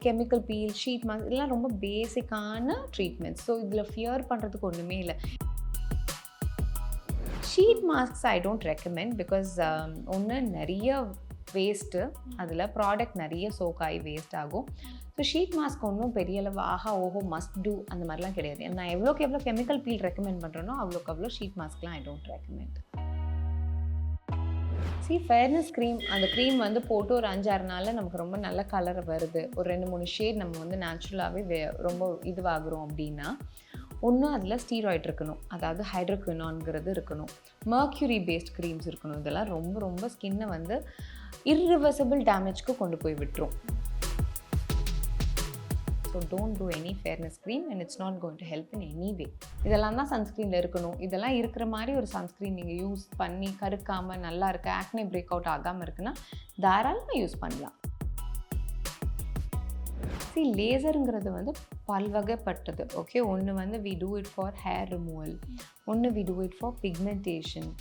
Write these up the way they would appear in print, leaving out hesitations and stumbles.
Chemical peel, sheet mask இதெல்லாம் ரொம்ப பேசிக்கான ட்ரீட்மெண்ட்ஸ். ஸோ இதில் ஃபியர் பண்ணுறதுக்கு ஒன்றுமே இல்லை. Sheet masks I don't recommend because ஒன்று நிறைய வேஸ்ட்டு, அதில் ப்ராடக்ட் நிறைய சோக்காகி வேஸ்ட் ஆகும். ஸோ ஷீட் மாஸ்க் ஒன்றும் பெரிய அளவு ஆஹா ஓஹோ மஸ்ட் டூ அந்த மாதிரிலாம் கிடையாது. நான் எவ்வளோக்கு எவ்வளோ கெமிக்கல் பீல் ரெக்கமெண்ட் பண்ணுறேனோ அவ்வளோக்கு அவ்வளோ ஷீட் மாஸ்க்லாம் I don't recommend. Fairness cream, அந்த க்ரீம் வந்து போட்டு ஒரு 5-6 நாளில் நமக்கு ரொம்ப நல்ல கலர் வருது, ஒரு 2-3 ஷேட் நம்ம வந்து நேச்சுரலாகவே ரொம்ப இதுவாகிறோம் அப்படின்னா, ஒன்று அதில் ஸ்டீராய்ட் இருக்கணும், அதாவது ஹைட்ரோக்வினான்ங்கிறது இருக்கணும், மர்க்யூரி பேஸ்ட் க்ரீம்ஸ் இருக்கணும். இதெல்லாம் ரொம்ப ரொம்ப ஸ்கின்னை வந்து இர்ரிவர்சிபிள் டேமேஜ்க்கு கொண்டு போய் விட்டுரும். So don't do any fairness cream and it's not going to help in any வே. இதெல்லாம் தான் சன்ஸ்க்ரீனில் இருக்கணும். இதெல்லாம் இருக்கிற மாதிரி ஒரு சன்ஸ்க்ரீன் நீங்கள் யூஸ் பண்ணி கருக்காமல் நல்லா இருக்குது, ஆக்னே பிரேக் அவுட் ஆகாமல் இருக்குன்னா தாராளமாக யூஸ் பண்ணலாம். லேசருங்கிறது வந்து பல்வகைப்பட்டது. ஓகே, ஒன்று வந்து we do it for hair removal, ஒன்று we do it for pigmentation,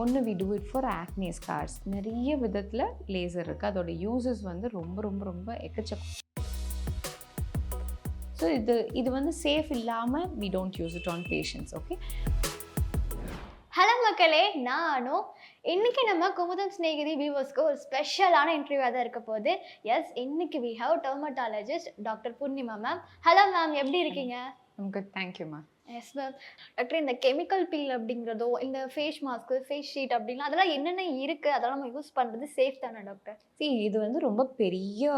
ஒன்று we do it for acne scars. நிறைய விதத்தில் லேசர் இருக்குது. அதோட யூசஸ் வந்து ரொம்ப ரொம்ப ரொம்ப எக்கச்சக்கம். ஸோ இது வந்து சேஃப் இல்லாமல் we don't use it on patients. Okay, hello மக்களே, நானும் இன்னைக்கு நம்ம குமுதம் ஸ்நேகிதி வியூவர்ஸ்க்கு ஒரு ஸ்பெஷலான இன்டர்வியூவாக தான் இருக்க போகுது. எஸ், இன்னைக்கு we have dermatologist doctor Poornima ma'am. Hello ma'am, எப்படி இருக்கீங்க? Good, thank you ma'am. Yes ma'am. Doctor, இந்த கெமிக்கல் பீல் அப்படிங்கிறதோ இந்த ஃபேஸ் மாஸ்க்கு, ஃபேஸ் ஷீட் அப்படின்னா அதெல்லாம் என்னென்ன இருக்குது, அதெல்லாம் நம்ம யூஸ் பண்ணுறது சேஃப் தானே டாக்டர்? இது வந்து ரொம்ப பெரிய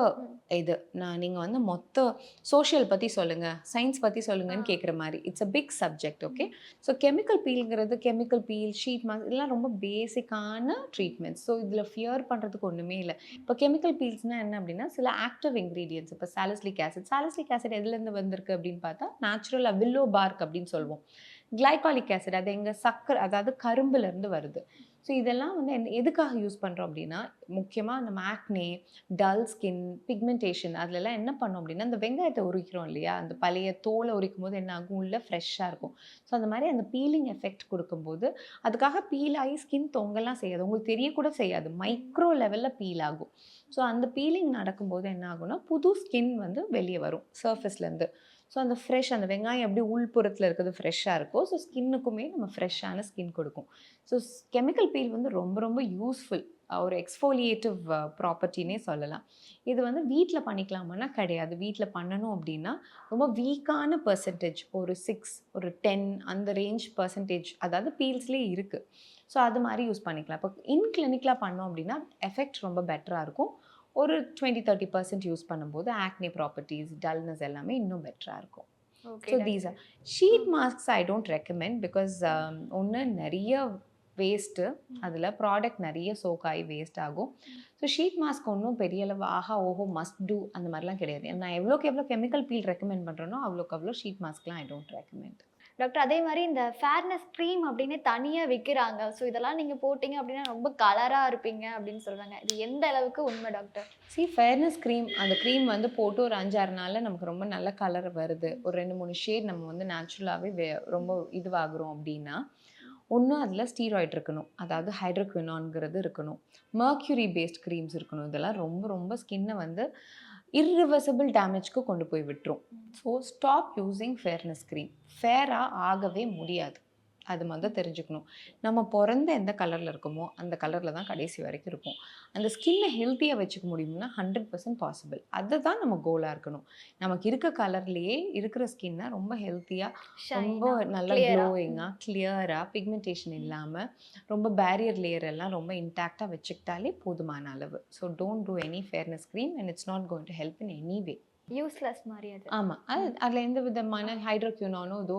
இது. நீங்கள் வந்து மொத்த சோஷியல் பற்றி சொல்லுங்கள், சயின்ஸ் பற்றி சொல்லுங்கன்னு கேட்குற மாதிரி it's a big subject. Okay, so chemical பீல்ங்கிறது, கெமிக்கல் பீல், ஷீட் மாஸ்க் இதெல்லாம் ரொம்ப பேசிக்கான ட்ரீட்மெண்ட்ஸ். ஸோ இதில் ஃபியர் பண்ணுறதுக்கு ஒன்றுமே இல்லை. இப்போ கெமிக்கல் பீல்ஸ்னால் என்ன அப்படின்னா, சில ஆக்டிவ் இன்க்ரீடியன்ட்ஸ், இப்போ சாலிசிலிக் ஆசிட் எதுலேருந்து வந்திருக்கு அப்படின்னு பார்த்தா நேச்சுரல் வில்லோ பார்க் அப்படின்னு சொல்லுவோம். கிளைகாலிக் ஆசிட் அது எங்கள் சக்கரை, அதாவது கரும்புலேருந்து வருது. ஸோ இதெல்லாம் வந்து எதுக்காக யூஸ் பண்ணுறோம் அப்படின்னா, முக்கியமாக நம்ம ஆக்னே, டல் ஸ்கின், பிக்மெண்டேஷன் அதுலலாம் என்ன பண்ணோம் அப்படின்னா, அந்த வெங்காயத்தை உரிக்கிறோம் இல்லையா, அந்த பழைய தோலை உரிக்கும் போது என்ன ஆகும், உள்ள ஃப்ரெஷ்ஷாக இருக்கும். ஸோ அந்த மாதிரி அந்த பீலிங் எஃபெக்ட் கொடுக்கும்போது அதுக்காக பீல் ஆகி ஸ்கின் தொங்கலாம் செய்யாது, உங்களுக்கு தெரியக்கூட செய்யாது, மைக்ரோ லெவலில் பீல் ஆகும். ஸோ அந்த பீலிங் நடக்கும்போது என்ன ஆகும்னா, புது ஸ்கின் வந்து வெளியே வரும் சர்ஃபேஸ்லேருந்து. ஸோ அந்த ஃப்ரெஷ், அந்த வெங்காயம் எப்படி உள்புறத்தில் இருக்கிறது ஃப்ரெஷ்ஷாக இருக்கும், ஸோ ஸ்கின்னுக்குமே நம்ம ஃப்ரெஷ்ஷான ஸ்கின் கொடுக்கும். ஸோ கெமிக்கல் பீல் வந்து ரொம்ப ரொம்ப யூஸ்ஃபுல், ஒரு எக்ஸ்ஃபோலியேட்டிவ் ப்ராப்பர்ட்டினே சொல்லலாம். இது வந்து வீட்டில் பண்ணிக்கலாமான்னா கிடையாது. வீட்டில் பண்ணணும் அப்படின்னா ரொம்ப வீக்கான பர்சன்டேஜ், ஒரு 6 ஒரு 10 அந்த ரேஞ்ச் பர்சன்டேஜ் அதாவது பீல்ஸ்லேயே இருக்குது. ஸோ அது மாதிரி யூஸ் பண்ணிக்கலாம். இப்போ கிளினிக்கலாக பண்ணோம் அப்படின்னா எஃபெக்ட் ரொம்ப பெட்டராக இருக்கும். ஒரு 20-30% யூஸ் பண்ணும்போது ஆக்னே ப்ராப்பர்ட்டிஸ், டல்னஸ் எல்லாமே இன்னும் பெட்டராக இருக்கும். So these are sheet masks I don't recommend because ஒன்று நிறைய வேஸ்ட்டு, அதில் ப்ராடக்ட் நிறைய சோக்காகி வேஸ்ட் ஆகும். ஸோ ஷீட் மாஸ்க் ஒன்றும் பெரிய அளவு ஆஹா ஓஹோ மஸ்ட் டூ அந்த மாதிரிலாம் கிடையாது. நான் எவ்வளோக்கு எவ்வளோ கெமிக்கல் பீல் ரெக்கமெண்ட் பண்ணுறேனோ அவ்வளோக்கு அவ்வளோ ஷீட் மாஸ்க்லாம் ஐ டோன்ட் ரெக்கமெண்ட். டாக்டர், அதே மாதிரி இந்த ஃபேர்னஸ் க்ரீம் அப்படின்னு தனியாக விற்கிறாங்க. ஸோ இதெல்லாம் நீங்கள் போட்டிங்க அப்படின்னா ரொம்ப கலராக இருப்பீங்க அப்படின்னு சொல்கிறாங்க. இது எந்த அளவுக்கு உண்மை டாக்டர்? ஃபேர்னஸ் க்ரீம், அந்த க்ரீம் வந்து போட்டு ஒரு 5-6 நாளில் நமக்கு ரொம்ப நல்ல கலர் வருது, ஒரு 2-3 ஷேட் நம்ம வந்து நேச்சுரலாகவே ரொம்ப இதுவாகிறோம் அப்படின்னா, ஒன்று அதில் ஸ்டீராய்ட் இருக்கணும், அதாவது ஹைட்ரோக்வினான்ங்கிறது இருக்கணும், மர்க்யூரி பேஸ்ட் க்ரீம்ஸ் இருக்கணும். இதெல்லாம் ரொம்ப ரொம்ப ஸ்கின்னை வந்து இர்ரிவர்சிபிள் டேமேஜ்க்கு கொண்டு போய் விட்டுரும். So stop using fairness cream. ஃபேராக ஆகவே முடியாது, அது முதல் தெரிஞ்சுக்கணும். நம்ம பிறந்த எந்த கலரில் இருக்கோமோ அந்த கலரில் தான் கடைசி வரைக்கும் இருக்கும். அந்த ஸ்கின்னை ஹெல்த்தியாக வச்சுக்க முடியும்னா 100% பாசிபிள். அதுதான் நம்ம கோலாக இருக்கணும். நமக்கு இருக்க கலர்லேயே இருக்கிற ஸ்கின்னை ரொம்ப ஹெல்த்தியாக, ரொம்ப நல்லா க்ளோயிங்காக, கிளியராக, பிக்மெண்டேஷன் இல்லாமல், ரொம்ப பேரியர் லேயர் எல்லாம் ரொம்ப இன்டாக்டாக வச்சுக்கிட்டாலே போதுமான அளவு. So don't do any fairness cream and it's not going to help in any way. Useless மாதிரி அது. ஆமாம், அதில் எந்த விதமான ஹைட்ரோக்யூனானோ இதோ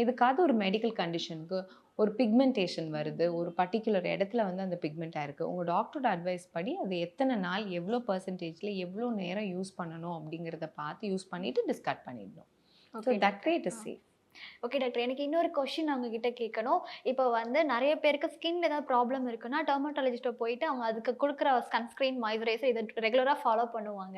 எதுக்காவது ஒரு மெடிக்கல் கண்டிஷனுக்கு ஒரு பிக்மெண்டேஷன் வருது, ஒரு பர்டிகுலர் இடத்துல வந்து அந்த பிக்மெண்ட்டாக இருக்குது, உங்கள் டாக்டரோட அட்வைஸ் படி அது எத்தனை நாள், எவ்வளோ பர்சன்டேஜில், எவ்வளோ நேரம் யூஸ் பண்ணணும் அப்படிங்கிறத பார்த்து யூஸ் பண்ணிவிட்டு டிஸ்கார்ட் பண்ணிடணும். So that way it is safe. Okay doctor, எனக்கு இன்னொரு கொஸ்டின் அவங்ககிட்ட கேட்கணும். இப்போ வந்து நிறைய பேருக்கு ஸ்கின்ல ஏதாவது ப்ராப்ளம் இருக்குன்னா டெர்மட்டாலஜிஸ்ட்டை போயிட்டு அவங்க அதுக்கு கொடுக்குற சன்ஸ்க்ரீன், மாய்ஸ்சரைசர் இதை ரெகுலராக ஃபாலோ பண்ணுவாங்க.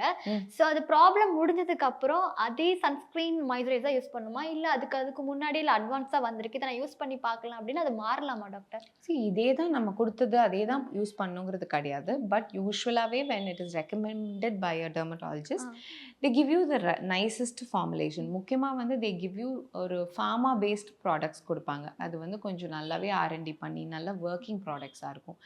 ஸோ அது ப்ராப்ளம் முடிஞ்சதுக்கு அப்புறம் அதே சன்ஸ்க்ரீன், மாய்ஸ்சரைசர் யூஸ் பண்ணுமா, இல்லை அதுக்கு முன்னாடி இல்லை அட்வான்ஸாக வந்திருக்கு இதை நான் யூஸ் பண்ணி பார்க்கலாம் அப்படின்னு அது மாறலாமா டாக்டர்? இதே தான் நம்ம கொடுத்தது அதே தான் யூஸ் பண்ணுங்கிறது கிடையாது. பட் யூஸ்வலாகவே when it is recommended by a dermatologist they give you the nicest formulation. முக்கியமாக வந்து they give you ஒரு pharma based products கொடுப்பாங்க. அது வந்து கொஞ்சம் நல்லாவே R&D பண்ணி நல்ல ஒர்க்கிங் ப்ராடக்ட்ஸாக இருக்கும்.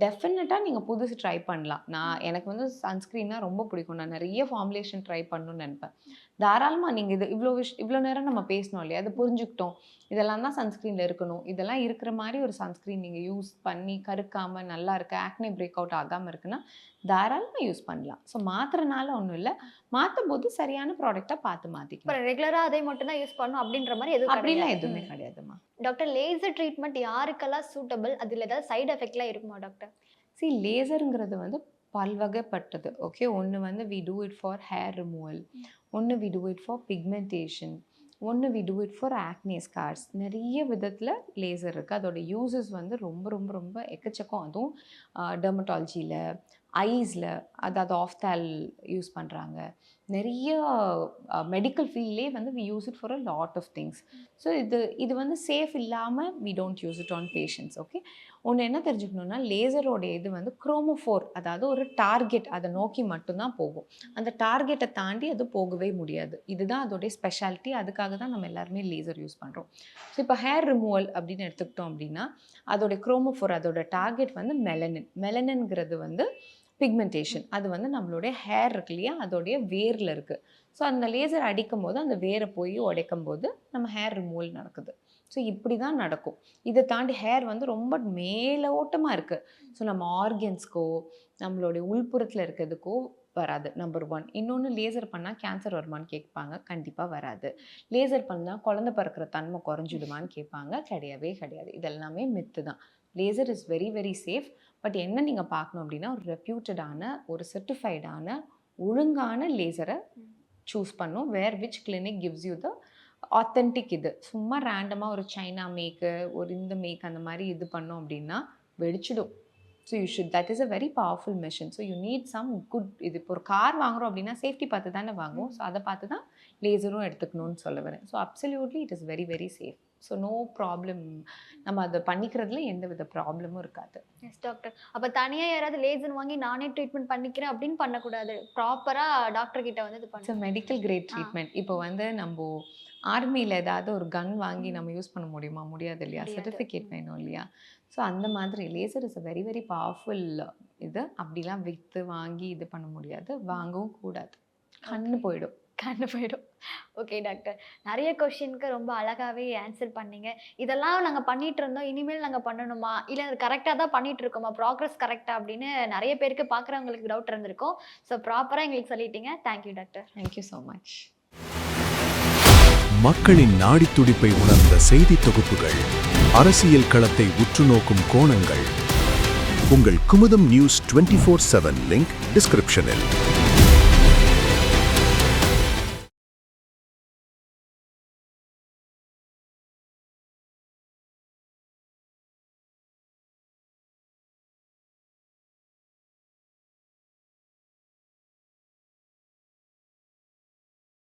டெஃபினட்டாக நீங்கள் புதுசு ட்ரை பண்ணலாம். எனக்கு வந்து சன்ஸ்க்ரீன்னா ரொம்ப பிடிக்கும். நான் நிறைய ஃபார்முலேஷன் ட்ரை பண்ணணும்னு நினைப்பேன். தாராளமாக நீங்கள் இது இவ்வளோ நேரம் நம்ம பேசணும் இல்லையா, அது புரிஞ்சுக்கிட்டோம். இதெல்லாம் தான் சன்ஸ்க்ரீனில் இருக்கணும், இதெல்லாம் இருக்கிற மாதிரி ஒரு சன்ஸ்க்ரீன் நீங்கள் யூஸ் பண்ணி கருக்காமல் நல்லா இருக்கு, ஆக்னே பிரேக் அவுட் ஆகாமல் இருக்குன்னா தாராளமாக யூஸ் பண்ணலாம். ஸோ மாற்றுறனால ஒன்றும் இல்லை, மாற்றும் போது சரியான ப்ராடக்டாக பார்த்து மாற்றிக்கலாம். இப்போ ரெகுலராக அதை மட்டும் தான் யூஸ் பண்ணணும் அப்படின்ற மாதிரி எதுவும் அப்படிலாம் எதுவுமே கிடையாதுமா. டாக்டர், லேசர் ட்ரீட்மெண்ட் யாருக்கெல்லாம் சூட்டபிள், அதில் ஏதாவது சைடு எஃபெக்ட்லாம் இருக்குமா டாக்டர்? லேசருங்கிறது வந்து பல்வகைப்பட்டது. ஓகே, ஒன்று வந்து we do it for hair removal, ஒன்று we do it for pigmentation, ஒன்று we do it for acne scars. நிறைய விதத்தில் லேசர் இருக்குது. அதோட யூசஸ் வந்து ரொம்ப ரொம்ப ரொம்ப எக்கச்சக்கம். அதுவும் டெர்மட்டாலஜியில், ஐஸில், அதாவது ஆஃப்தால் யூஸ் பண்ணுறாங்க. நிறைய மெடிக்கல் ஃபீல்ட்லேயே வந்து we use it for a lot of things. So இது வந்து சேஃப் இல்லாமல் we don't use it on patients. Okay, ஒன்று என்ன தெரிஞ்சுக்கணுன்னா, லேசரோட இது வந்து குரோமோஃபோர், அதாவது ஒரு டார்கெட், அதை நோக்கி மட்டும்தான் போகும். அந்த டார்கெட்டை தாண்டி அது போகவே முடியாது. இதுதான் அதோடைய ஸ்பெஷாலிட்டி. அதுக்காக தான் நம்ம எல்லாருமே லேசர் யூஸ் பண்ணுறோம். ஸோ இப்போ ஹேர் ரிமூவல் அப்படின்னு எடுத்துக்கிட்டோம் அப்படின்னா, அதோடைய குரோமோஃபோர், அதோட டார்கெட் வந்து மெலனின். மெலனின்ங்கிறது வந்து பிக்மெண்டேஷன். அது வந்து நம்மளுடைய ஹேர் இருக்கு இல்லையா, அதோடைய வேரில் இருக்குது. ஸோ அந்த லேசர் அடிக்கும் போது அந்த வேரை போய் உடைக்கும் போது நம்ம ஹேர் ரிமூவல் நடக்குது. ஸோ இப்படி தான் நடக்கும். இதை தாண்டி ஹேர் வந்து ரொம்ப மேலோட்டமாக இருக்குது. ஸோ நம்ம ஆர்கன்ஸ்க்கோ நம்மளுடைய உள்புறத்தில் இருக்கிறதுக்கோ வராது, நம்பர் 1. இன்னொன்று, லேசர் பண்ணால் கேன்சர் வருமானு கேட்பாங்க, கண்டிப்பாக வராது. லேசர் பண்ணால் குழந்தை பிறக்கிற தன்மை குறைஞ்சிடுமான்னு கேட்பாங்க, கிடையவே கிடையாது. இதெல்லாமே மித்து தான். Laser is very very safe. But என்ன நீங்கள் பார்க்கணும் அப்படின்னா, ஒரு ரெப்யூட்டடான, ஒரு சர்டிஃபைடான, ஒழுங்கான லேசரை சூஸ் பண்ணும். Where which clinic gives you the authentic. இது சும்மா ரேண்டமாக ஒரு சைனா மேக்கு, ஒரு இந்த மேக் அந்த மாதிரி இது பண்ணோம் அப்படின்னா வெடிச்சிடும். So you should, that is a very powerful machine. So you need some good. இது இப்போ ஒரு கார் வாங்குகிறோம் அப்படின்னா சேஃப்டி பார்த்து தானே வாங்குவோம். ஸோ அதை பார்த்து தான் லேசரும் எடுத்துக்கணும்னு சொல்ல வரேன். So absolutely it is very very safe. So no problem. நம்ம அதை பண்ணிக்கிறதுல எந்த வித ப்ராப்ளமும் இருக்காது. Yes doctor. அப்போ தனியாக யாராவது லேசர் வாங்கி நானே ட்ரீட்மெண்ட் பண்ணிக்கிறேன் அப்படின்னு பண்ணக்கூடாது. ப்ராப்பராக டாக்டர் கிட்ட வந்து இது பண்ண மெடிக்கல் கிரேட் ட்ரீட்மெண்ட். இப்போ வந்து நம்ம ஆர்மியில் ஏதாவது ஒரு கன் வாங்கி நம்ம யூஸ் பண்ண முடியுமா? முடியாது இல்லையா, சர்டிஃபிகேட் வேணும் இல்லையா. ஸோ அந்த மாதிரி laser is a very very powerful இது. அப்படிலாம் விற்று வாங்கி இது பண்ண முடியாது, வாங்கவும் கூடாது. கண்ணு போயிடும். ஓகே டாக்டர், நிறைய கொஷினுக்கு ரொம்ப அழகாகவே ஆன்சர் பண்ணீங்க. இதெல்லாம் நாங்கள் பண்ணிட்டு இருந்தோம், இனிமேல் நாங்கள் பண்ணணுமா, இல்லை அது கரெக்டாக தான் பண்ணிட்டு இருக்கோமா, ப்ராக்ரஸ் கரெக்டாக அப்படின்னு நிறைய பேருக்கு பார்க்குறவங்களுக்கு டவுட் இருந்திருக்கும். ஸோ ப்ராப்பராக எங்களுக்கு சொல்லிட்டீங்க. Thank you doctor. Thank you so much. மக்களின் நாடித் துடிப்பை உணர்ந்த செய்தி தொகுப்புகள், அரசியல் களத்தை உற்றுநோக்கும் கோணங்கள். உங்கள் குமுதம் நியூஸ் 24/7 லிங்க் டிஸ்கிரிப்ஷனில்.